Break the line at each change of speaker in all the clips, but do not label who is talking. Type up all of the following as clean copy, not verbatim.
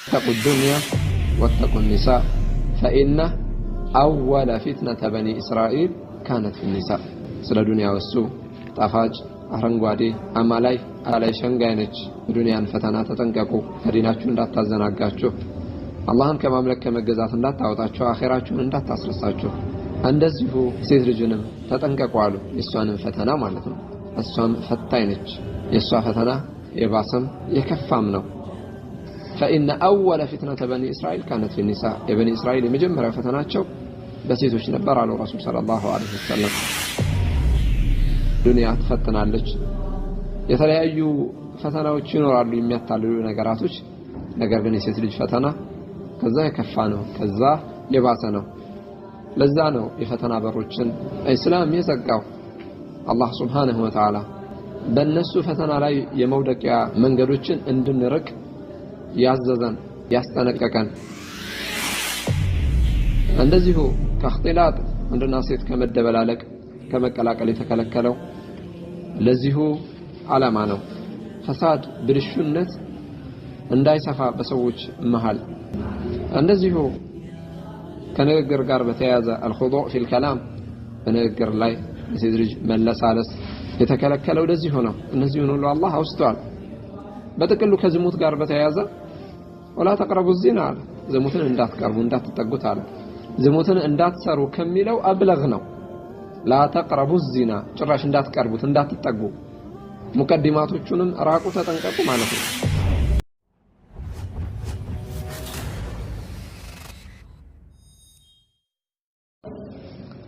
اتقوا الدنيا واتقوا النساء فإن أول فتنة بني إسرائيل كانت في النساء سلا دنيا والسوء طافاج አረንጓዴ አማላይ አላይ ሸንጋይ ነች ዱንያን ፈተና ተጠንቀቁ ከዲናችሁ እንዳታዘናጋችሁ አላህን ከማምለክ ከመገዛት እንዳታወጣችሁ አኺራችሁን እንዳታስረሳችሁ እንደዚሁ ሴት ልጅንም ተጠንቀቁ አሉ የሷንም ፈተና ማለት ነው እሷም ፈታኝ ነች የሷ ፈተና የባሰም የከፋም ነው فإن أول فتنة بني إسرائيل كانت في النساء የበኒ እስራኤል የመጀመሪያ ፈተናቸው በሴቶች ነበር አሉ ረሱል ሰለላሁ ዐለይሂ ወሰለም ዱንያ ተፈተናለች የተለያዩ ፈተናዎች ይኖራሉ የሚያታልሉ ነገራቶች ነገር ግን የሴት ልጅ ፈተና ከዛ የከፋ ነው ከዛ የባሰ ነው ለዛ ነው የፈተና በሮችን እስላም የዘጋው አላህ Subhanahu Wa Ta'ala በእነሱ ፈተና ላይ የመውደቂያ መንገዶችን እንድንርቅ ያዘዘን ያስጠነቀቀን እንደዚሁ ከእክትላጥ ወንድና ሴት ከመደበላለቅ ከመቀላቀል የተከለከለው ለዚሁ ዓላማ ነው ፈሳድ ብልሹነት እንዳይሰፋ በሰዎች መሃል እንደዚሁ ከንግግር ጋር በተያያዘ الخضوع في الكلام በንግግር ላይ የሴት ልጅ መለሳለስ የተከለከለው ለዚህ ሆነ እነዚህን ሁሉ አላህ አውስቷል በጥቅሉ ከዝሙት ጋር በተያያዘ ولا تقربوا الزنا ዝሙትን እንዳትቀርቡ እንዳትጠጉት አለ ዝሙትን እንዳትሰሩ ከሚለው አብለግ ነው لا تقربوا الزنا ጭራሽ እንዳትቀርቡት እንዳትጠጉ ሙቀዲማቶቹንም ራቁ ተጠንቀቁ ማለት ነው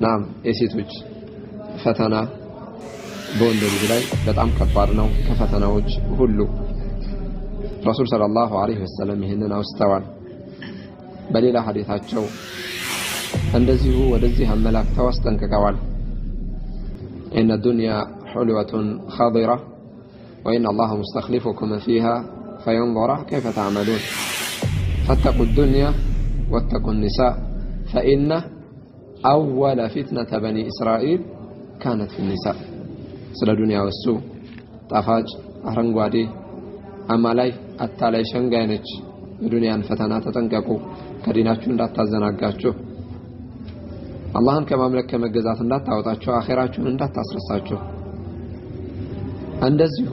ናም የሴቶች ፈተና በወንድ ልጅ ላይ በጣም ከባድ ነው ከፈተናዎች ሁሉ ረሱል ሰለላሁ ዐለይሂ ወሰለም ይህንን አውስተዋል በሌላ ሐዲታቸው እንደዚሁ ወደዚህ አመላክተው አስጠንቅቀዋል إن الدنيا حلوة خضرة وإن الله مستخلفكم فيها فينظر كيف تعملون فاتقوا الدنيا واتقوا النساء فإن أول فتنة بني إسرائيل كانت في النساء سلا دنيا والسوء طافاج أهرنقوادي أمالاي أتالاي شنغاينج الدنيا فتنة تتنققوا كديناتشون لا تزناقاتشو አላህን ከማምለክ ከመገዛት እንዳታወጣችሁ አኺራችሁን እንዳታስረሳችሁ እንደዚሁ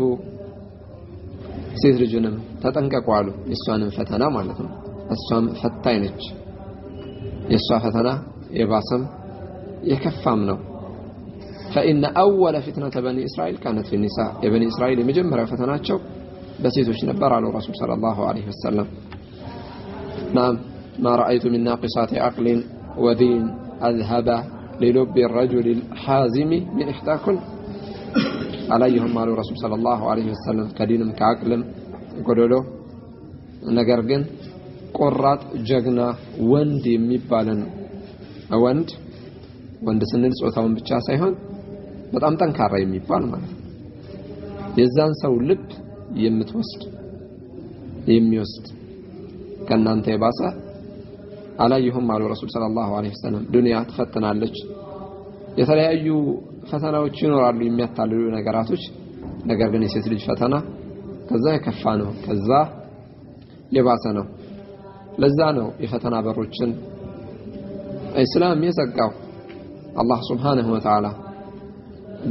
ሴት ልጅንም ተጠንቀቁ አሉ የሷንም ፈተና ማለት ነው እሷም ፈታኝ ነች የሷ ፈተና የባሰም የከፋም ነው فإن أول فتنة بني إسرائيل كانت في النساء የበኒ እስራኤል የመጀመሪያ ፈተናቸው በሴቶች ነበር አሉ ረሱል ሰለላሁ ዐለይሂ ወሰለም نعم ما رأيت من ناقصات عقل ودين أذهب للب الرجل الحازم من إحداكن عليهم مالو رسول صلى الله عليه وسلم كدينم كعقلم قدولو نقرقن قرات جغنا وند يميبالن وند سنل صوتاون بچا ሳይሆን በጣም ጠንካራ የሚባል ማለት የዛን ሰው ልብ የሚወስድ ከናንተ የባሰ አላየሁም አሉ ረሱል ሰለላሁ ዐለይሂ ወሰለም ዱንያ ተፈተናለች የተለያዩ ፈተናዎች ይኖራሉ የሚያታልሉ ነገራቶች ነገር ግን የሴት ልጅ ፈተና ከዛ የከፋ ነው ከዛ የባሰ ነው ለዛ ነው የፈተና በሮችን እስላም የዘጋው አላህ Subhanahu Wa Ta'ala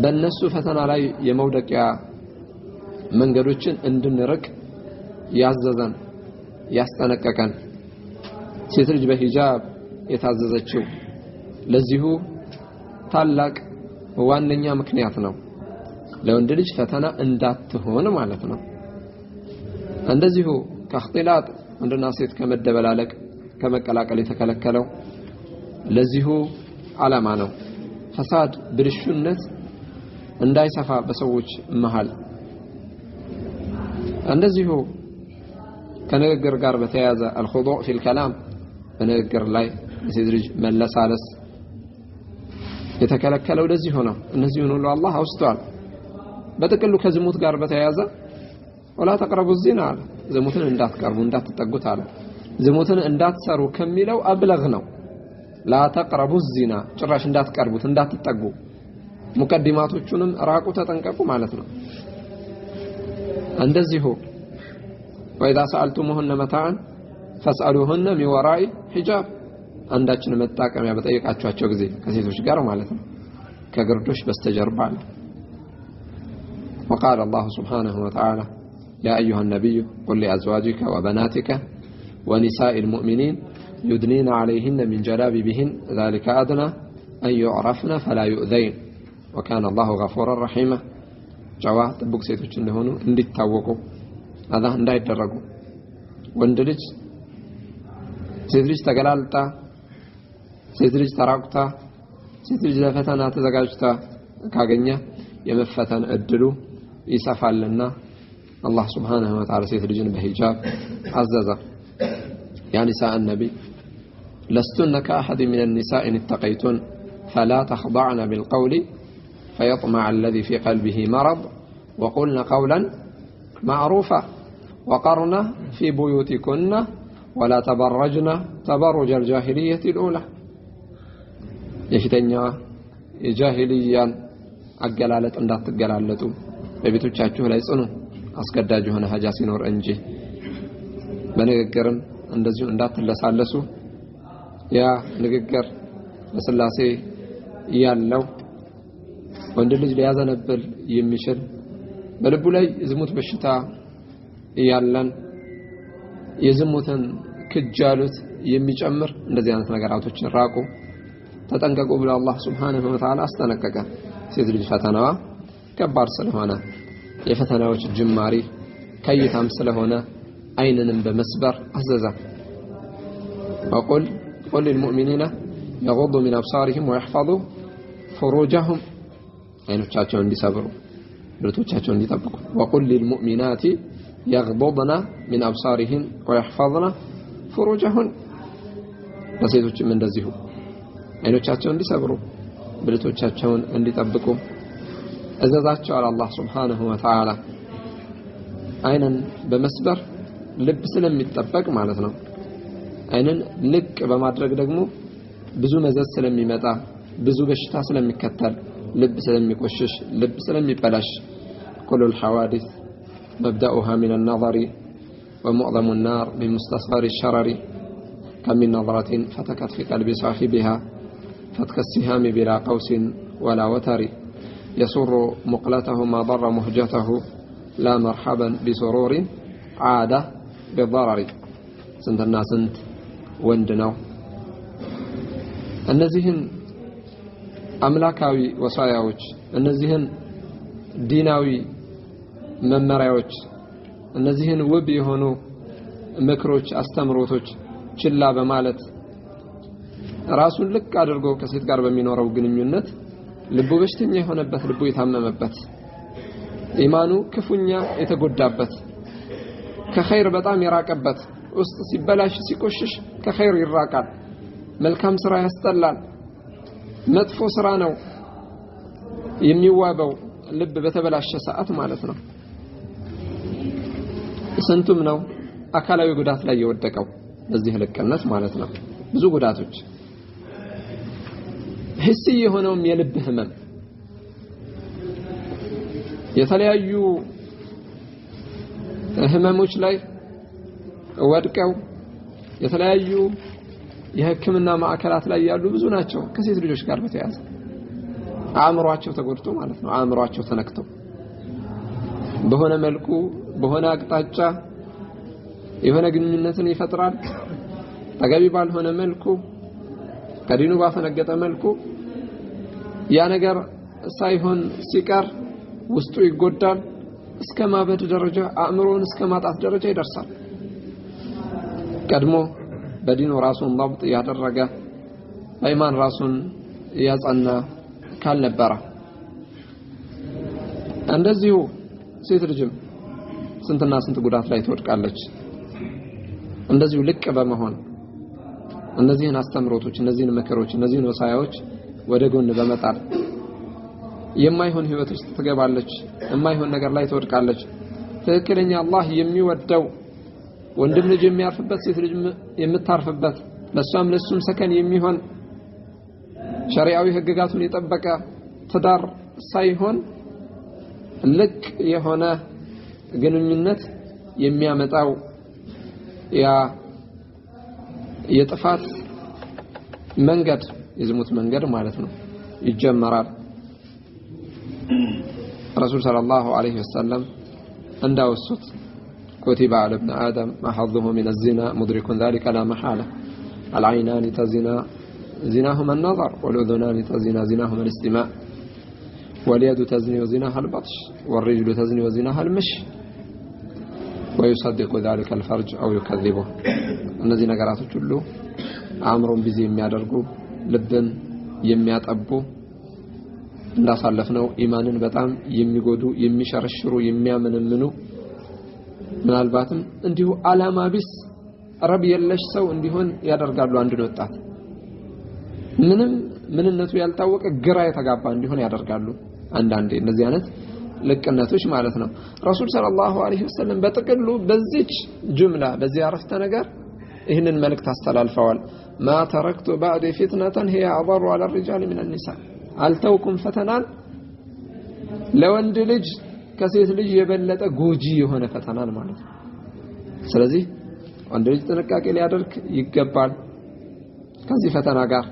በእነሱ ፈተና ላይ የመውደቂያ መንገዶችን እንድንርቅ ያዘዘን ያስጠነቀቀን ሴት ልጅ በሂጃብ የታዘዘችው ለዚሁ ታላቅ ዋነኛ ምክንያት ነው ለወንድ ልጅ ፈተና እንዳትሆን ማለት ነው እንደዚሁ ከእክትላጥ ወንድና ሴት ከመደበላለቅ ከመቀላቀል የተከለከለው ለዚሁ ዓላማ ነው ፈሳድ ብልሹነት እንዳይሰፋ በሰዎች መሃል እንደዚሁ ከንግግር ጋር በተያያዘ الخضوع في الكلام በንግግር ላይ የሴት ልጅ መለሳለስ የተከለከለው ለዚህ ሆነ እነዚህን ሁሉ አላህ አውስቷል በጥቅሉ ከዝሙት ጋር በተያያዘ ولا تقربوا الزنا ዝሙትን እንዳትቀርቡ እንዳትጠጉት አለ ዝሙትን እንዳትሰሩ ከሚለው አብለግ ነው لا تقربوا الزنا ጭራሽ እንዳትቀርቡት እንዳትጠጉ ሙቀዲማቶቹንም ራቁ ተጠንቀቁ ማለት ነው እንደዚሁ وإذا سألتموهن متاعا فاسألوهن من وراء حجاب አንዳችን መጣቀሚያ በጠየቃቸዋቸው ጊዜ ከሴቶች ጋር ማለት ነው ከግርዶሽ በስተጀርባ ነው وقال الله سبحانه وتعالى يا أيها النبي قل لأزواجك وبناتك ونساء المؤمنين يدنين عليهن من جلابيبهن ذلك أدنى أن يعرفن فلا يؤذين وكان الله غفورا رحيما جواه ጥብቅ ሴቶች እንደሆኑ እንዲታወቁ አዛ እንዳይደረጉ ወንድ ልጅ ሴት ልጅ ተገላልጣ ሴት ልጅ ተራቁታ ሴት ልጅ ለፈተና ተዘጋጅታ ካገኘ የመፈተን እድሉ ይሰፋልና አላህ Subhanahu Wa Ta'ala ሴት ልጅን በሂጃብ አዘዘ يا نساء النبي لستن كأحد من النساء إن اتقيتن فلا تخضعن بالقول فيطمع الذي في قلبه مرض وقلن قولا معروفا وقرن في بيوتكن ولا تبرجن تبرج الجاهلية الأولى የፊተኛዋ የጃሂልያን አገላለጥ እንዳትገላለጡ በቤቶቻችሁ ላይ ጽኑ አስገዳጅ የሆነ ሀጃ ሲኖር እንጂ በንግግርም እንደዚሁ እንዳትለሳለሱ ያ ንግግር ለስላሴ ያለው ወንድ ልጅ ሊያዘነብል የሚችል በልቡ ላይ ዝሙት በሽታ ያለን የዝሙትን ክጃሉት የሚጨምር እንደዚህ አይነት ነገራቶችን ራቁ ተጠንቀቁ ብሎ አላህ Subhanahu Wa Ta'ala አስጠነቀቀ ሴት ልጅ ፈተናዋ ከባድ ስለሆነ የፈተናዎች ጅማሪ ከይታም ስለሆነ አይንንም በመስበር አዘዘ وقل للمؤمنين يغضوا من أبصارهم ويحفظوا فروجهم አይኖቻቸውን እንዲሰብሩ ብልቶቻቸውን እንዲጠብቁ وقل للمؤمنات يغضضن من أبصارهن ويحفظن فروجهن ለሴቶችም እንደዚሁ አይኖቻቸውን እንዲሰብሩ ብልቶቻቸውን እንዲጠብቁ እዘዛቸው አላህ Subhanahu Wa Ta'ala አይንን በመስበር ልብ ስለሚጠበቅ ማለት ነው አይንን ልቅ በማድረግ ደግሞ ብዙ መዘዝ ስለሚመጣ ብዙ በሽታ ስለሚከተል ልብ ስለሚቆሽሽ ልብ ስለሚበላሽ كل الحوادث مبدأها من النظر ومعظم النار بمستصغر الشرر كم من نظرة فتكت في قلب صاحبها فتك السهام بلا قوس ولا وتر يسر مقلته ما ضر مهجته لا مرحبا بسرور عاد بالضرر سنتنا سنت وندناو እነዚህን አምላካዊ ወሳያዎች እነዚህን ዲናዊ መመሪያዎች እነዚህን ውብ የሆኑ ምክሮች አስተምሮቶች ችላ በማለት ራሱን ልቅ አድርጎ ከሴት ጋር በሚኖረው ግንኙነት ልቡ በሽተኛ የሆነበት ልቡ የታመመበት ኢማኑ ክፉኛ የተጎዳበት ከኸይር በጣም የራቀበት ውስጥ ሲበላሽ ሲቆሽሽ ከኸይር ይራቃል መልካም ስራ ያስጠላል መጥፎ ስራ ነው የሚዋበው ልብ በተበላሸ ሰዓት ማለት ነው ስንቱም ነው አካላዊ ጉዳት ላይ የወደቀው በዚህ ልቅነት ማለት ነው ብዙ ጉዳቶች ህሲ የሆነውም የልብ ህመም የተለያዩ ህመሞች ላይ ወድቀው የተለያዩ የህክምና ማዕከላት ላይ ያሉ ብዙ ናቸው ከሴት ልጆች ጋር በተያያዘ አእምሮአቸው ተጎድቶ ማለት ነው አእምሮአቸው ተነክቶ በሆነ መልኩ በሆነ አቅጣጫ የሆነ ግንኙነትን ይፈጥራል ተገቢ ባልሆነ መልኩ ከዲኑ ባፈነገጠ መልኩ ያ ነገር ሳይሆን ሲቀር ውስጡ ይጎዳል እስከ ማበድ ደረጃ አእምሮን እስከ ማጣት ደረጃ ይደርሳል ቀድሞ በዲኑ ራሱን ضبط ያደረገ በኢማን ራሱን ያጸና ካልነበረ እንደዚሁ ሴት ልጅም ስንትና ስንት ጉዳት ላይ ትወድቃለች እንደዚሁ ልቅ በመሆን እነዚህን አስተምሮቶች እነዚህን መከሮች እነዚህን ወሳያዎች ወደ ጎን በመጣል የማይሆን ህይወት ውስጥ ትገባለች የማይሆን ነገር ላይ ትወድቃለች ትክክለኛ አላህ የሚወደው ወንድም ልጅ የሚያርፍበት ሴት ልጅ የምታርፍበት ለሷም ለሱም ሰከን የሚሆን ሸሪዓዊ ህግጋቱን የጠበቀ ትዳር ሳይሆን ልቅ የሆነ ግንኙነት የሚያመጣው ያ የጥፋት መንገድ የዝሙት መንገድ ማለት ነው ይጀመራል ረሱል ሰለላሁ ዐለይሂ ወሰለም እንዳወሱት كتب على ابن آدم ما حظه من الزنا مدرك ذلك لا محالة العينان تزنا زناهما النظر والأذنان تزنا زناهما الاستماع واليد تزني وزناها البطش والرجل تزني وزناها المشي ويصدق ذلك الفرج أو يكذبه እነዚህ ነገራቶች ሁሉ አእምሮን ቢዚ የሚያደርጉ ልብን የሚያጠቡ እንዳሳለፍነው ኢማንን በጣም የሚጎዱ የሚሸረሽሩ የሚያመነምኑ ምናልባትም እንዲሁ አላማ ቢስ ረብ የለሽ ሰው እንዲሆን ያደርጋሉ አንድን ወጣት ምንነቱ ያልታወቀ ግራ የተጋባ እንዲሆን ያደርጋሉ አንዳንዴ እነዚህ አይነት ልቅነቶች ማለት ነው ረሱል ሰለላሁ ዐለይሂ ወሰለም በጥቅሉ በዚች ጁምላ በዚህ አረፍተ ነገር ይህንን መልእክት አስተላልፈዋል ما تركت بعد فتنة هي أضر على الرجال من النساء አልተውኩም ፈተናን ለወንድ ልጅ ከሴት ልጅ የበለጠ ጎጂ የሆነ ፈተናን ማለት ነው ስለዚህ ወንድ ልጅ ጥንቃቄ ሊያደርግ ይገባል ከዚህ ፈተና ጋር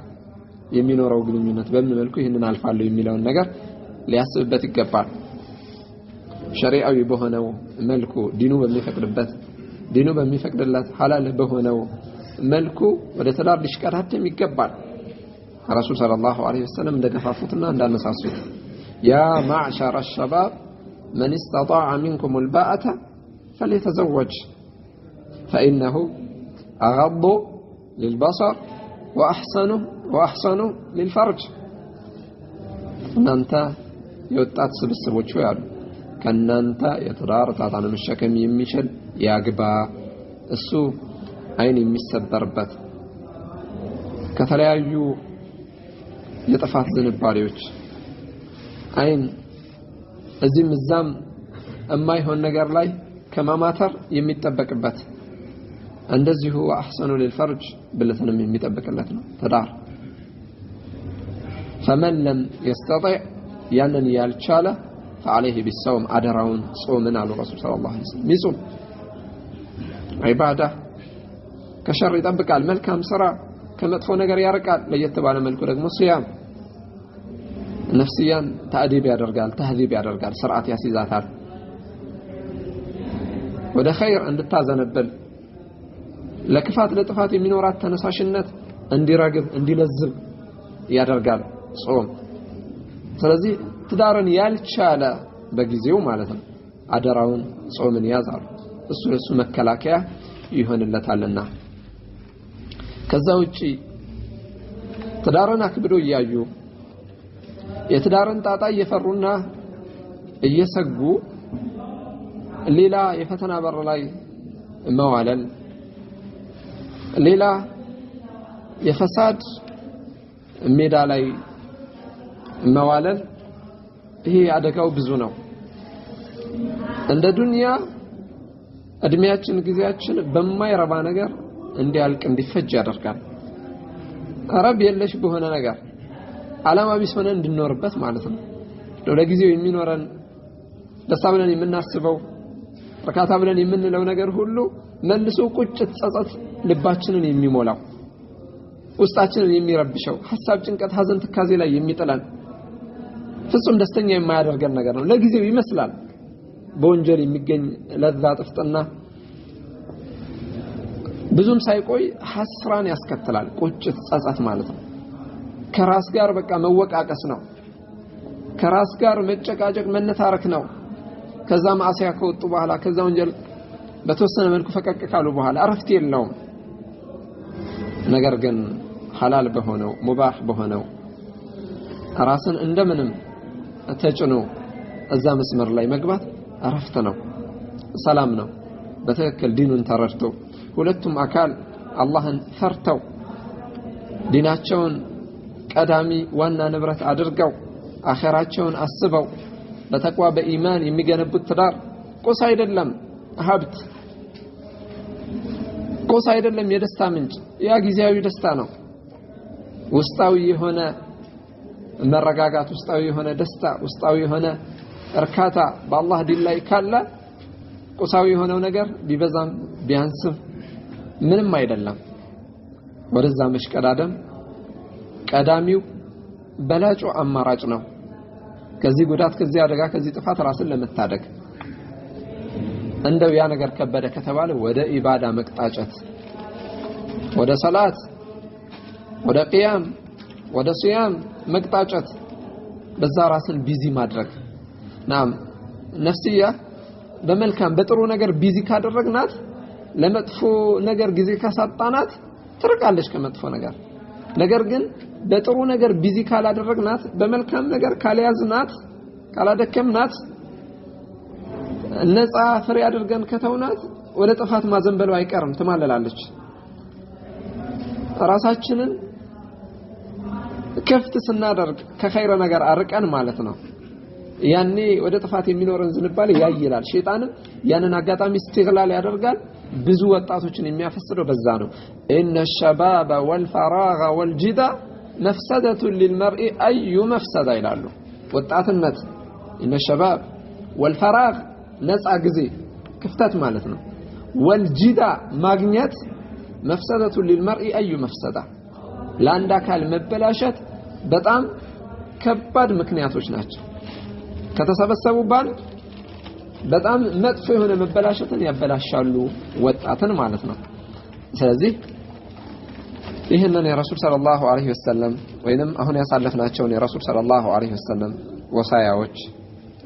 የሚኖረው ግንኙነት በምን መልኩ ይህንን አልፋለሁ የሚለውን ነገር ሊያስብበት ይገባል ሸሪዓዊ በሆነው መልኩ ዲኑ በሚፈቅድለት ሐላል በሆነው መልኩ ወደ ትዳር ሊሽቀዳደም ይገባል ረሱል ሰለላሁ ዐለይሂ ወሰለም እንደገፋፉትና እንዳነሳሱት ያ ማዕሸረ الشباب من استطاع منكم الباءة فليتزوج فإنه أغض للبصر وأحسن للفرج እናንተ የወጣት ስብስቦች ያሉ ከናንተ የትዳር ጣጣን መሸከም የሚችል ያግባ እሱ አይን የሚሰበርበት ከተለያዩ የጥፋት ዝንባሌዎች አይን እዚህም እዛም የማይሆን ነገር ላይ ከማማተር የሚጠበቅበት እንደዚሁ አህሰኑ ለልፈርጅ ብለተንም የሚጠበቅለት ነው ትዳር فمن لم يستطع ያንን ያልቻለ فعليه بالصوم አደራውን ጾምን አሉ ረሱል ሰለላሁ ዐለይሂ ወሰለም ይጾም ዒባዳ ከሸር ይጠብቃል መልካም ስራ ከመጥፎ ነገር ያርቃል ለየት ባለ መልኩ ደግሞ ሲያም ነፍስያን ተአዲብ ያደርጋል ተህዚብ ያደርጋል ስርዓት ያስይዛታል ወደ ኸይር እንድታዘነብል ለክፋት ለጥፋት የሚኖራት ተነሳሽነት እንዲራግብ እንዲለዝብ ያደርጋል ጾም ስለዚህ ትዳርን ያልቻለ በጊዜው ማለት ነው አደራውን ጾምን ያዛል እሱ መከላከያ ይሆንለታልና ከዛ ውጪ ትዳርን አክብዶ ያዩ የትዳርን ጣጣ እየፈሩና እየሰጉ ሌላ የፈተና በር ላይ መዋለል ሌላ የፈሳድ ሜዳ ላይ መዋለል ይሄ አደጋው ብዙ ነው እንደ ዱንያ እድሜያችን ጊዜያችን በማይረባ ነገር እንዲያልቅ እንዲፈጅ ያደርጋል ረብ የለሽ በሆነ ነገር አላማ ቢስ ሆነ እንድንኖርበት ማለት ነው ለጊዜው የሚኖረን ደስታ ብለን የምናስበው ረካታ ብለን የምንለው ነገር ሁሉ መልሶ ቁጭት ጸጸት ልባችንን የሚሞላው ውስጣችንን የሚረብሸው ሐሳብ ጭንቀት ሐዘን ትካዜ ላይ የሚጥለን ፍጹም ደስተኛ የማያደርገን ነገር ነው ለጊዜው ይመስላል በወንጀል የሚገኝ ለዛ ጥፍጥና ብዙም ሳይቆይ ሐስራን ያስከትላል ቁጭት ጸጸት ማለት ነው ከራስ ጋር በቃ መወቃቀስ ነው ከራስ ጋር መጨቃጨቅ መነታረክ ነው ከዛ ማዕሲያ ከወጡ በኋላ ከዛ ወንጀል በተወሰነ መልኩ ፈቀቅ ካሉ በኋላ አረፍት የለውም ነገር ግን ሐላል በሆነው ሙባህ በሆነው ራስን እንደምንም ተጭኖ እዛ መስመር ላይ መግባት አረፍት ነው ሰላም ነው በትክክል ዲኑን ተረድተው ሁለቱም አካል አላህን ፈርተው ዲናቸውን ቀዳሚ ዋና ንብረት አድርገው አኺራቸውን አስበው በተቅዋ በኢማን የሚገነቡት ትዳር ቁስ አይደለም ሀብት ቁስ አይደለም የደስታ ምንጭ ያ ጊዜያዊ ደስታ ነው ውስጣዊ የሆነ መረጋጋት ውስጣዊ የሆነ ደስታ ውስጣዊ የሆነ እርካታ በአላህ ዲን ላይ ካለ ቁሳዊ የሆነው ነገር ቢበዛም ቢያንስም ምንም አይደለም ወደዛ መሽቀዳደም ቀዳሚው በላጩ አማራጭ ነው ከዚህ ጉዳት ከዚህ አደጋ ከዚህ ጥፋት ራስን ለመታደግ እንደው ያ ነገር ከበደ ከተባለ ወደ ኢባዳ መቅጣጨት ወደ ሰላት ወደ ቂያም ወደ ሲያም መቅጣጨት በዛ ራስን ቢዚ ማድረግ ናም ነፍስያ በመልካም በጥሩ ነገር ቢዚ ካደረግናት ለመጥፎ ነገር ጊዜ ካሳጣናት ትርቃለች ከመጥፎ ነገር ግን በጥሩ ነገር ቢዚ ካላደረግናት በመልካም ነገር ካልያዝናት ካላደከምናት ነፃ ፍሬ አድርገን ከተውናት ወደ ጥፋት ማዘንበሉ አይቀርም ትማለላለች ራሳችንን ከፍት ስናደርግ ከኸይረ ነገር አርቀን ማለት ነው ያኔ ወደ ጥፋት የሚኖረን ዝንባሌ ያይላል ሸይጣንም ያንን አጋጣሚ استغلال ያደርጋል ብዙ ወጣቶችን የሚያፈስደው በዛ ነው ان الشباب والفراغ والجدة مفسدة للمرء اي مفسدة ይላሉ ወጣትነት ان الشباب والفراغ ነፃ ጊዜ ክፍተት ማለት ነው والجدة ማግኘት مفسدة للمرء اي مفسدة ለአንድ አካል መበላሸት በጣም ከባድ ምክንያቶች ናቸው ከተሰበሰቡባን በጣም መጥፎ የሆነ መበላሸትን ያበላሻሉ ወጣትን ማለት ነው ስለዚህ ይሄንን የረሱል ሰለላሁ ዐለይሂ ወሰለም ወይንም አሁን ያሳለፍናቸው የረሱል ሰለላሁ ዐለይሂ ወሰለም ወሳያዎች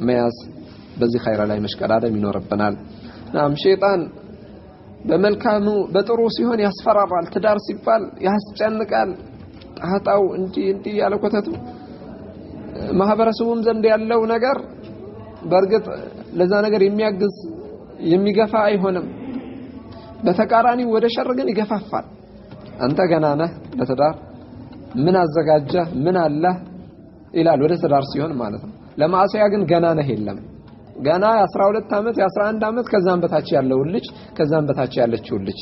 መያዝ በዚህ ኸይራ ላይ መሽቀዳደም ይኖርብናል ናም ሸይጣን በመልካሙ በጥሩ ሲሆን ያስፈራራል ትዳር ሲባል ያስጨንቃል ጣጣው እንዲ ያለ ኮተቱ ማህበረሰቡም ዘንድ ያለው ነገር በርግጥ ለዛ ነገር የሚያግዝ የሚገፋ አይሆንም በተቃራኒ ወደ ሸር ግን ይገፋፋል አንተ ገና ነህ ለትዳር ምን አዘጋጀ ምን አለ ይላል ወደ ትዳር ሲሆን ማለት ነው ለማዕሲያ ግን ገና ነህ የለም ገና 12 አመት የ11 አመት ከዛም በታች ያለው ልጅ ከዛም በታች ያለችው ልጅ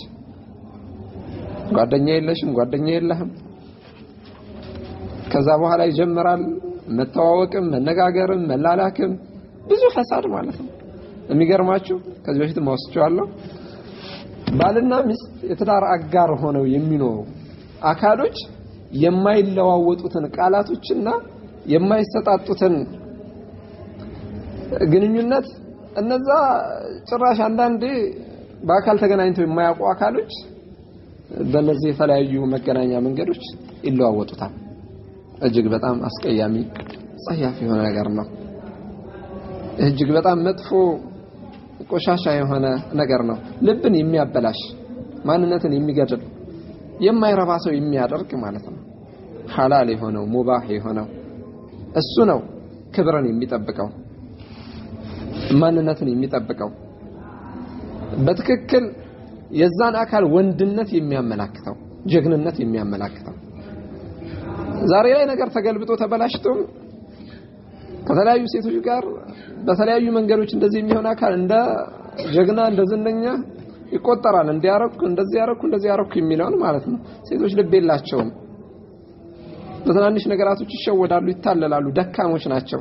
ጓደኛ የለሽም ጓደኛ የለህም ከዛ በኋላ ይጀምራል መተዋወቅም መነጋገርም መላላክም ብዙ ፈሳድ ማለት ነው የሚገርማችሁ ከዚህ በፊት ማውስቻለሁ ባልና ሚስት የትዳር አጋር ሆነው የሚኖሩ አካሎች የማይለዋወጡትን ቃላቶችና የማይሰጣጡትን ግንኙነት እነዛ ጭራሽ አንዳንዴ በአካል ተገናኝተው የማያውቁ አካሎች በእነዚህ የተለያዩ መገናኛ መንገዶች ይለዋወጡታል እጅግ በጣም አስቀያሚ ጸያፍ የሆነ ነገር ነው እጅግ በጣም መጥፎ ቆሻሻ የሆነ ነገር ነው ልብን የሚያበላሽ ማንነትን የሚገድል የማይረባ ሰው የሚያደርግ ማለት ነው ሐላል የሆነው ሙባህ የሆነው እሱ ነው ክብርን የሚጠብቀው ማንነትን የሚጠብቀው በትክክል የዛን አካል ወንድነት የሚያመላክተው ጀግንነት የሚያመላክተው ዛሬ ላይ ነገር ተገልብጦ ተበላሽቶም ከተለያዩ ሴቶች ጋር በተለያዩ መንገዶች እንደዚህ የሚሆን አካል እንደ ጀግና እንደ ዝነኛ ይቆጠራል እንዲያረኩ እንደዚህ ያረኩ የሚለውን ማለት ነው ሴቶች ልብ የላቸውም በትናንሽ ነገራቶች ይሸወዳሉ ይታለላሉ ደካሞች ናቸው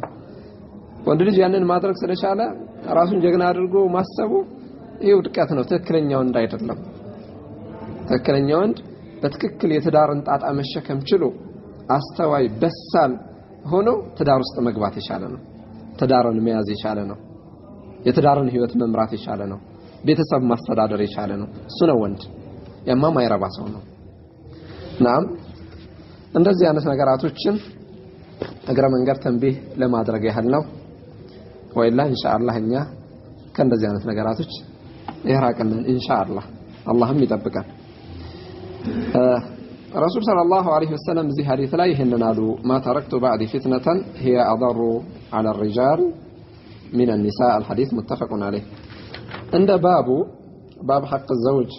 ወንድ ልጅ ያንን ማድረግ ስለቻለ ራሱን ጀግና አድርጎ ማሰቡ ይሄ ውድቀት ነው ትክክለኛው እንዳይደለም ትክክለኛው ወንድ በትክክል የትዳርን ጣጣ መሸከም ችሎ አስተዋይ በሳል ሆኖ ትዳር ውስጥ መግባት የቻለ ነው ትዳርን መያዝ የቻለ ነው የትዳርን ህይወት መምራት የቻለ ነው ቤተሰብ ማስተዳደር የቻለ ነው እሱ ነው ወንድ ያማም አይረባ ሰው ነው ናም እንደዚህ አይነት ነገራቶችን እግረ መንገድ ተንቢህ ለማድረግ ያህል ነው ወይላ ኢንሻአላህ እኛ ከእንደዚህ አይነት ነገራቶች ይራቀን ኢንሻአላህ አላህም ይጠብቀን رسول صلى الله عليه وسلم زي حديث لا يهننالو ما تركت بعد فتنة هي أضر على الرجال من النساء الحديث متفق عليه عند باب حق الزوج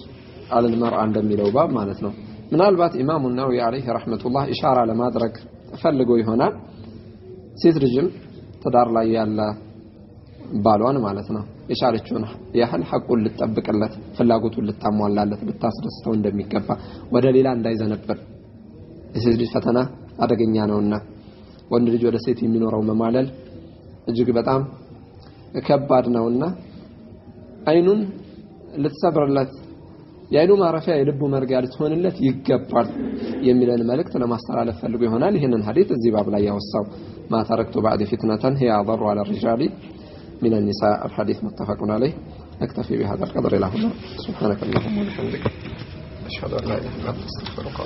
على المرأة عند ميلو باب معناتنا من البات إمام النووي عليه رحمة الله إشارة لما أدرك فلقوا هنا سيد رجل تدار لا يالا بالوان معناتنا የሻለችውን ያህል ሐቁን ልትጠብቅለት ፍላጎቱን ልታሟላለት ልታስደስተው እንደሚገባ ወደ ሌላ እንዳይዘነበር እዚህ ልጅ ፈተና አደገኛ ነውና ወንድ ልጅ ወደ ሴት የሚኖረው መማለል እጅግ በጣም ከባድ ነውና አይኑን ልትሰብርለት የአይኑ ማረፊያ የልቡ መርጊያ ልትሆንለት ይገባል የሚለን መልእክት ለማስተላለፍ ፈልጎ ይሆናል ይህንን ሐዲስ እዚህ ባብ ላይ ያወሳው ما تركت بعد فتنة هي أضر على الرجال من النساء الحديث متفق عليه نكتفي بهذا القدر إلى هنا سبحانك اللهم وبحمدك أشهد أن لا إله إلا أنت أستغفرك